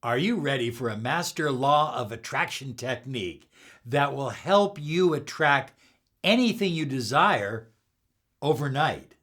Are you ready for a master law of attraction technique that will help you attract anything you desire overnight?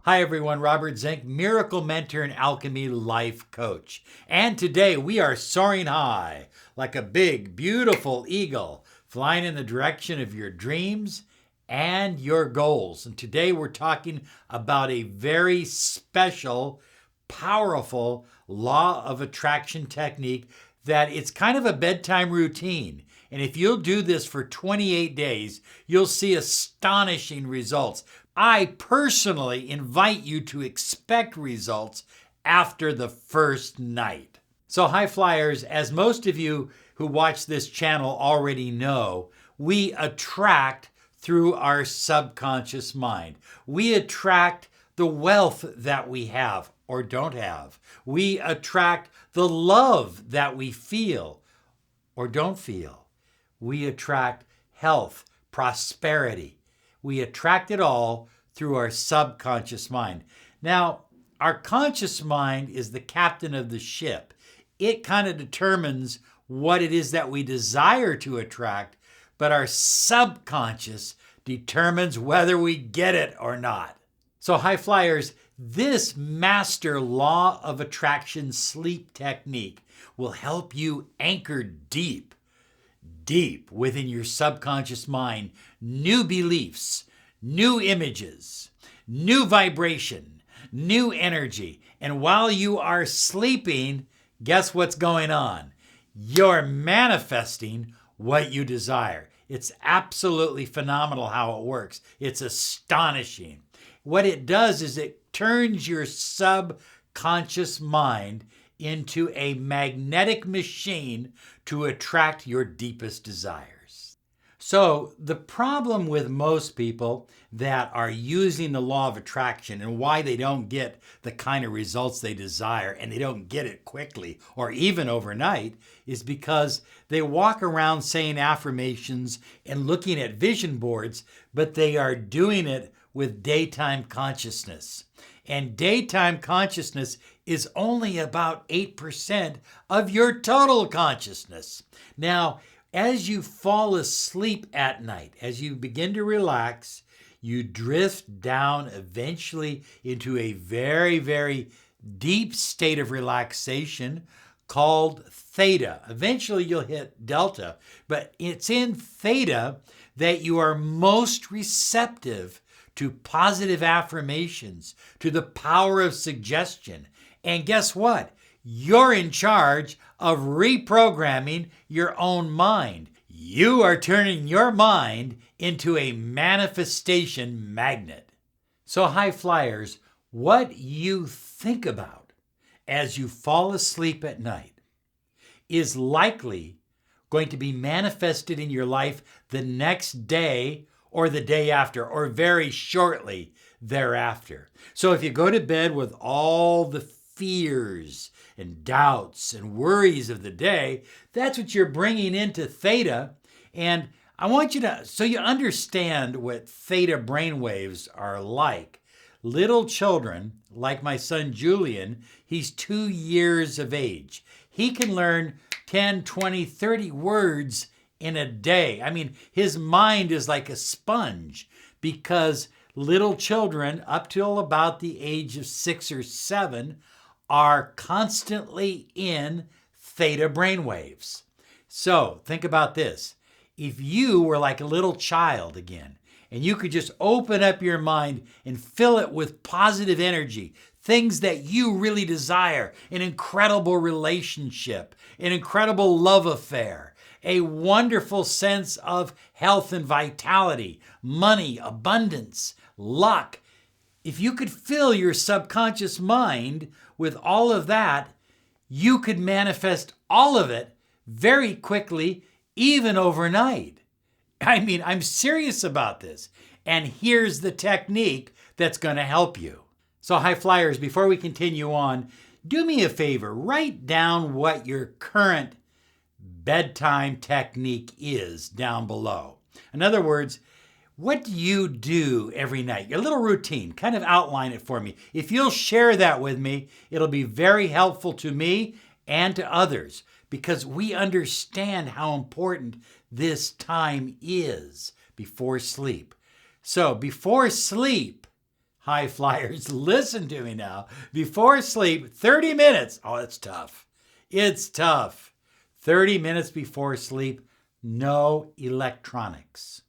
Hi everyone, Robert Zink, Miracle Mentor and Alchemy Life Coach. And today we are soaring high like a big, beautiful eagle, flying in the direction of your dreams and your goals. And today we're talking about a very special, powerful law of attraction technique that it's kind of a bedtime routine. And if you'll do this for 28 days, you'll see astonishing results. I personally invite you to expect results after the first night. So high flyers, as most of you who watch this channel already know, we attract through our subconscious mind. We attract the wealth that we have or don't have. We attract the love that we feel or don't feel. We attract health, prosperity. We attract it all through our subconscious mind. Now, our conscious mind is the captain of the ship. It kind of determines what it is that we desire to attract, but our subconscious determines whether we get it or not. So high flyers, this master law of attraction sleep technique will help you anchor deep within your subconscious mind, new beliefs, new images, new vibration, new energy. And while you are sleeping, guess what's going on? You're manifesting what you desire. It's absolutely phenomenal how it works. It's astonishing. What it does is it turns your subconscious mind into a magnetic machine to attract your deepest desires. So the problem with most people that are using the law of attraction and why they don't get the kind of results they desire, and they don't get it quickly or even overnight, is because they walk around saying affirmations and looking at vision boards, but they are doing it with daytime consciousness. And daytime consciousness is only about 8% of your total consciousness. Now, as you fall asleep at night, as you begin to relax, you drift down eventually into a very, very deep state of relaxation called Theta. Eventually you'll hit Delta, but it's in Theta that you are most receptive to positive affirmations, to the power of suggestion. And guess what? You're in charge of reprogramming your own mind. You are turning your mind into a manifestation magnet. So high flyers, what you think about as you fall asleep at night is likely going to be manifested in your life the next day or the day after, or very shortly thereafter. So if you go to bed with all the fears and doubts and worries of the day, that's what you're bringing into Theta. And I want you to, so you understand what Theta brainwaves are like. Little children, like my son Julian, he's 2 years of age. He can learn 10, 20, 30 words in a day. I mean, his mind is like a sponge because little children up till about the age of 6 or 7 are constantly in Theta brainwaves. So think about this. If you were like a little child again, and you could just open up your mind and fill it with positive energy, things that you really desire, an incredible relationship, an incredible love affair, a wonderful sense of health and vitality, money, abundance, luck. If you could fill your subconscious mind with all of that, you could manifest all of it very quickly, even overnight. I mean, I'm serious about this. And here's the technique that's going to help you. So high flyers, before we continue on, do me a favor, write down what your current bedtime technique is down below. In other words, What do you do every night? Your little routine, kind of outline it for me. If you'll share that with me, it'll be very helpful to me and to others because we understand how important this time is before sleep. So before sleep, high flyers, listen to me now. Before sleep, 30 minutes. Oh, it's tough. It's tough. 30 minutes before sleep, no electronics.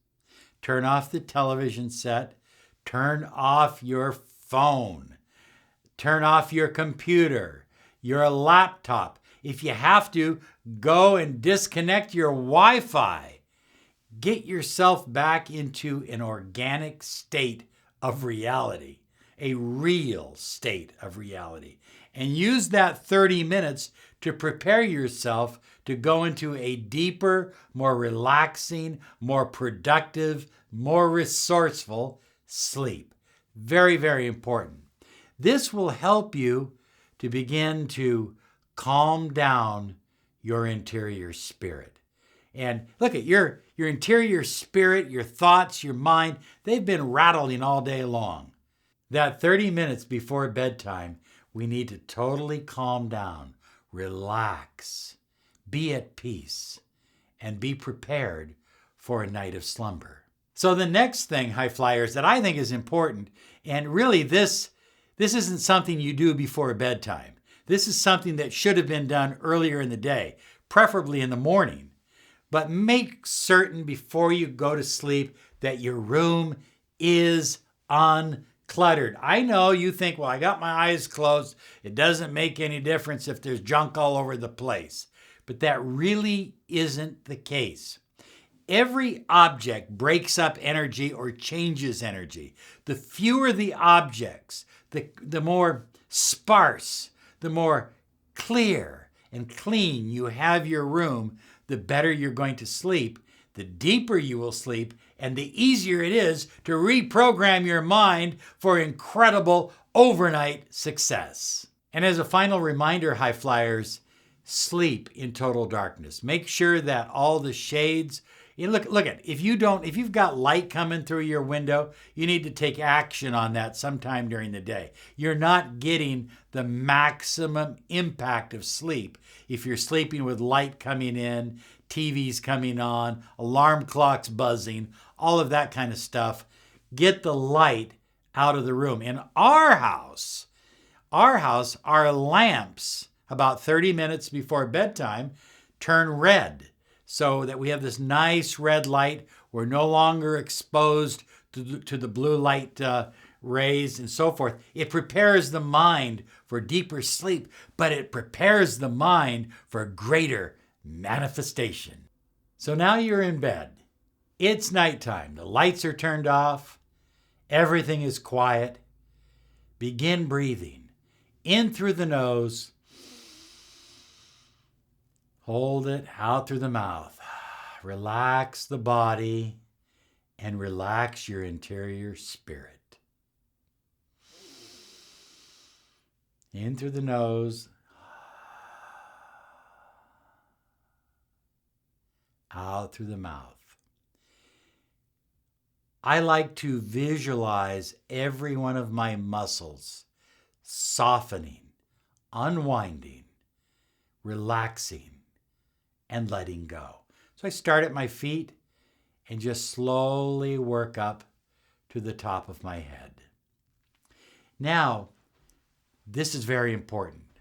Turn off the television set. Turn off your phone. Turn off your computer, your laptop. If you have to, go and disconnect your Wi-Fi. Get yourself back into an organic state of reality, a real state of reality. And use that 30 minutes to prepare yourself to go into a deeper, more relaxing, more productive, more resourceful sleep. Very, very important. This will help you to begin to calm down your interior spirit. And look at your interior spirit, your thoughts, your mind, they've been rattling all day long. That 30 minutes before bedtime, we need to totally calm down, relax, be at peace, and be prepared for a night of slumber. So the next thing, high flyers, that I think is important, and really this isn't something you do before bedtime. This is something that should have been done earlier in the day, preferably in the morning. But make certain before you go to sleep that your room is uncluttered. I know you think, well, I got my eyes closed. It doesn't make any difference if there's junk all over the place. But that really isn't the case. Every object breaks up energy or changes energy. The fewer the objects, the more sparse, the more clear and clean you have your room, the better you're going to sleep, the deeper you will sleep, and the easier it is to reprogram your mind for incredible overnight success. And as a final reminder, high flyers, sleep in total darkness. Make sure that all the shades, look at, if you've got light coming through your window, you need to take action on that sometime during the day. You're not getting the maximum impact of sleep if you're sleeping with light coming in, TVs coming on, alarm clocks buzzing, all of that kind of stuff. Get the light out of the room. In our house, our lamps, about 30 minutes before bedtime, turn red so that we have this nice red light. We're no longer exposed to the blue light rays and so forth. It prepares the mind for deeper sleep, but it prepares the mind for greater manifestation. So now you're in bed. It's nighttime. The lights are turned off. Everything is quiet. Begin breathing in through the nose. Hold it out through the mouth. Relax the body and relax your interior spirit. In through the nose. Out through the mouth. I like to visualize every one of my muscles softening, unwinding, relaxing, and letting go. So I start at my feet and just slowly work up to the top of my head. Now, this is very important.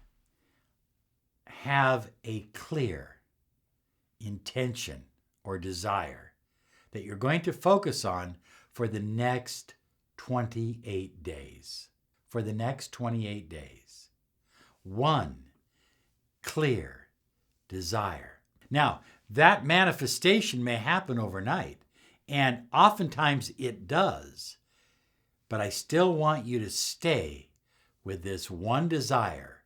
Have a clear intention or desire that you're going to focus on for the next 28 days. For the next 28 days. One clear desire. Now, that manifestation may happen overnight, and oftentimes it does, but I still want you to stay with this one desire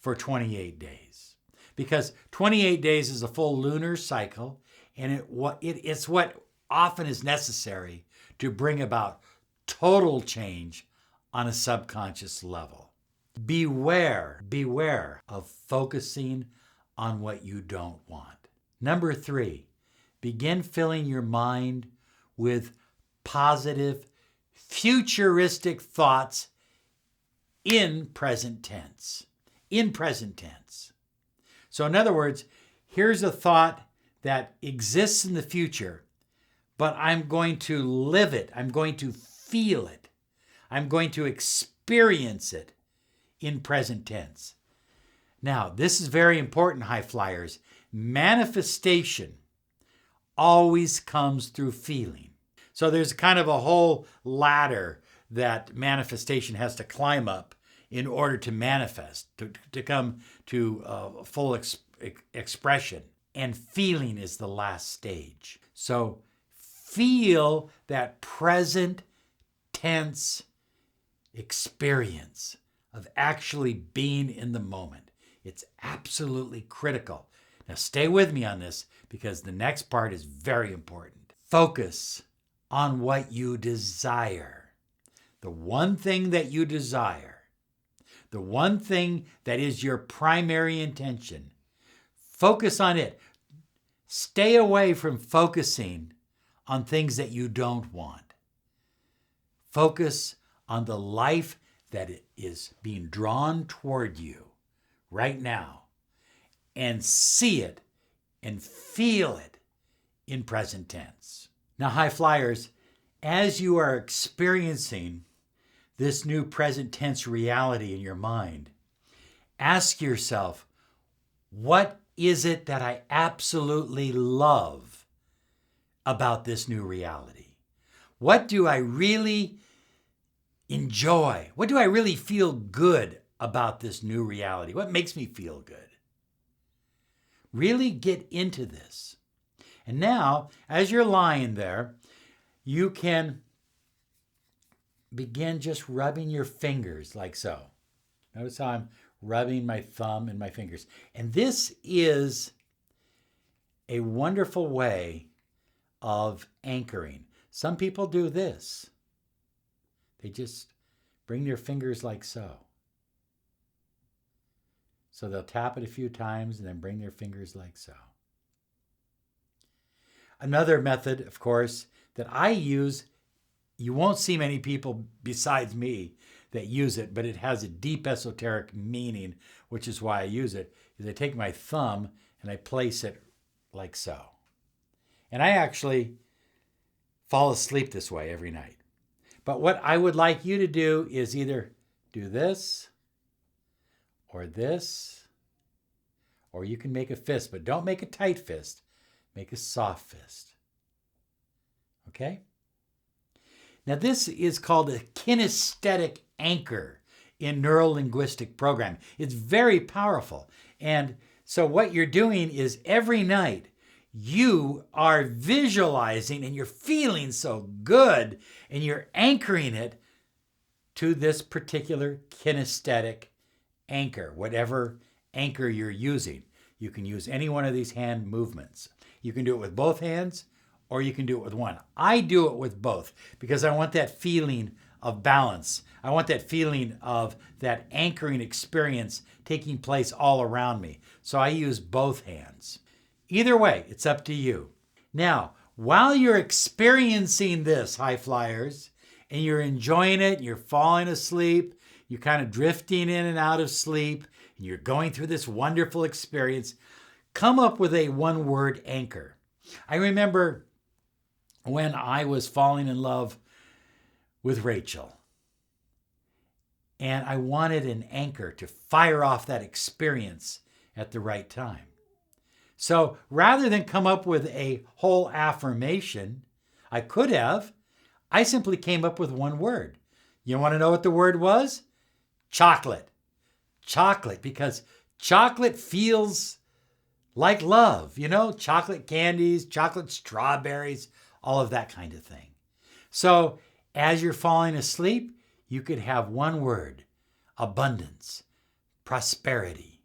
for 28 days. Because 28 days is a full lunar cycle, and it's what often is necessary to bring about total change on a subconscious level. Beware of focusing on what you don't want. Number 3, begin filling your mind with positive, futuristic thoughts in present tense. In present tense. So in other words, here's a thought that exists in the future, but I'm going to live it. I'm going to feel it. I'm going to experience it in present tense. Now, this is very important, high flyers. Manifestation always comes through feeling. So there's kind of a whole ladder that manifestation has to climb up in order to manifest, to come to full expression. And feeling is the last stage. So feel that present tense experience of actually being in the moment. It's absolutely critical. Now stay with me on this because the next part is very important. Focus on what you desire. The one thing that you desire. The one thing that is your primary intention. Focus on it. Stay away from focusing on things that you don't want. Focus on the life that is being drawn toward you right now and see it and feel it in present tense. Now, high flyers, as you are experiencing this new present tense reality in your mind, ask yourself, what is it that I absolutely love about this new reality? What do I really enjoy? What do I really feel good about this new reality? What makes me feel good? Really get into this. And now, as you're lying there, you can begin just rubbing your fingers like so. Notice how I'm rubbing my thumb and my fingers. And this is a wonderful way of anchoring. Some people do this. They just bring their fingers like so. So they'll tap it a few times and then bring their fingers like so. Another method, of course, that I use, you won't see many people besides me that use it, but it has a deep esoteric meaning, which is why I use it, is I take my thumb and I place it like so. And I actually fall asleep this way every night. But what I would like you to do is either do this, or you can make a fist, but don't make a tight fist. Make a soft fist. Okay? Now this is called a kinesthetic anchor in neuro-linguistic programming. It's very powerful. And so what you're doing is every night you are visualizing and you're feeling so good and you're anchoring it to this particular kinesthetic anchor, whatever anchor you're using. You can use any one of these hand movements. You can do it with both hands or you can do it with one. I do it with both because I want that feeling of balance. I want that feeling of that anchoring experience taking place all around me. So I use both hands. Either way, it's up to you. Now, while you're experiencing this, high flyers, and you're enjoying it, you're falling asleep, you're kind of drifting in and out of sleep, and you're going through this wonderful experience, come up with a one-word anchor. I remember when I was falling in love with Rachel, and I wanted an anchor to fire off that experience at the right time. So rather than come up with a whole affirmation, I simply came up with one word. You want to know what the word was? Chocolate. Chocolate, because chocolate feels like love, chocolate candies, chocolate strawberries, all of that kind of thing. So as you're falling asleep, you could have one word: abundance, prosperity,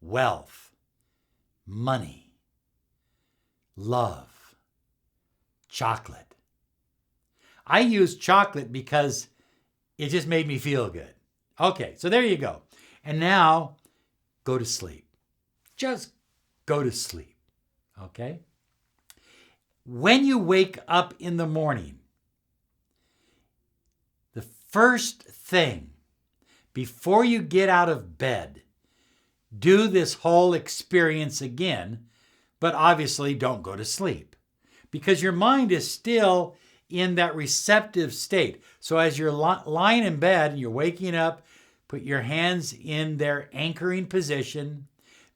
wealth, money, love, chocolate. I use chocolate because it just made me feel good. Okay, so there you go. And now go to sleep. Just go to sleep, okay? When you wake up in the morning, first thing, before you get out of bed, do this whole experience again, but obviously don't go to sleep because your mind is still in that receptive state. So as you're lying in bed and you're waking up, put your hands in their anchoring position,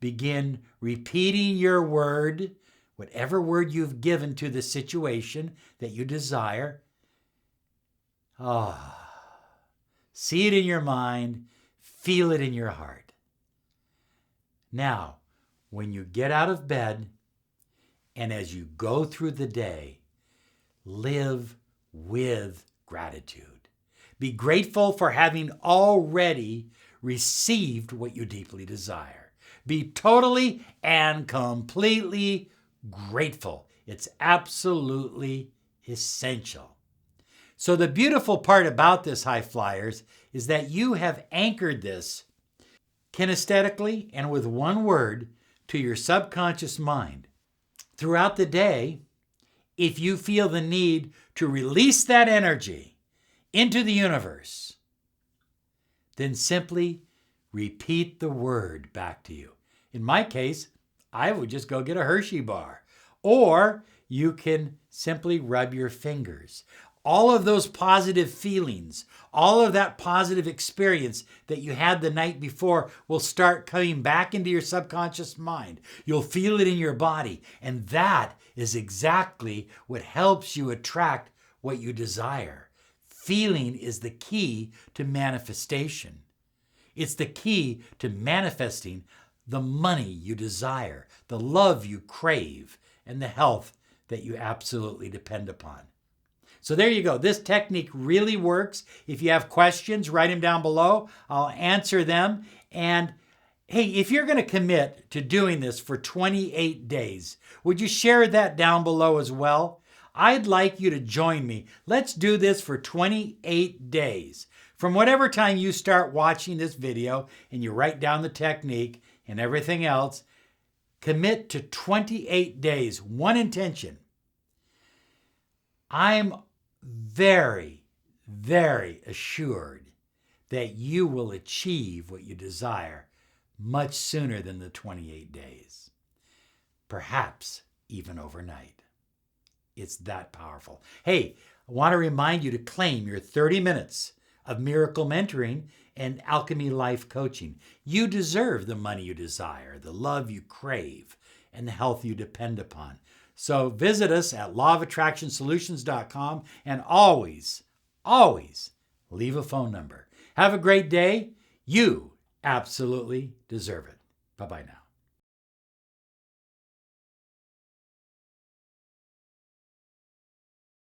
begin repeating your word, whatever word you've given to the situation that you desire. See it in your mind, feel it in your heart. Now, when you get out of bed and as you go through the day, live with gratitude. Be grateful for having already received what you deeply desire. Be totally and completely grateful. It's absolutely essential. So the beautiful part about this, high flyers, is that you have anchored this kinesthetically and with one word to your subconscious mind. Throughout the day, if you feel the need to release that energy into the universe, then simply repeat the word back to you. In my case, I would just go get a Hershey bar, or you can simply rub your fingers. All of those positive feelings, all of that positive experience that you had the night before will start coming back into your subconscious mind. You'll feel it in your body, and that is exactly what helps you attract what you desire. Feeling is the key to manifestation. It's the key to manifesting the money you desire, the love you crave, and the health that you absolutely depend upon. So there you go. This technique really works. If you have questions, write them down below. I'll answer them. And hey, if you're going to commit to doing this for 28 days, would you share that down below as well? I'd like you to join me. Let's do this for 28 days. From whatever time you start watching this video and you write down the technique and everything else, commit to 28 days. One intention. I'm very, very assured that you will achieve what you desire much sooner than the 28 days. Perhaps even overnight. It's that powerful. Hey, I want to remind you to claim your 30 minutes of miracle mentoring and Alchemy life coaching. You deserve the money you desire, the love you crave, and the health you depend upon. So visit us at lawofattractionsolutions.com and always, always leave a phone number. Have a great day. You absolutely deserve it. Bye-bye now.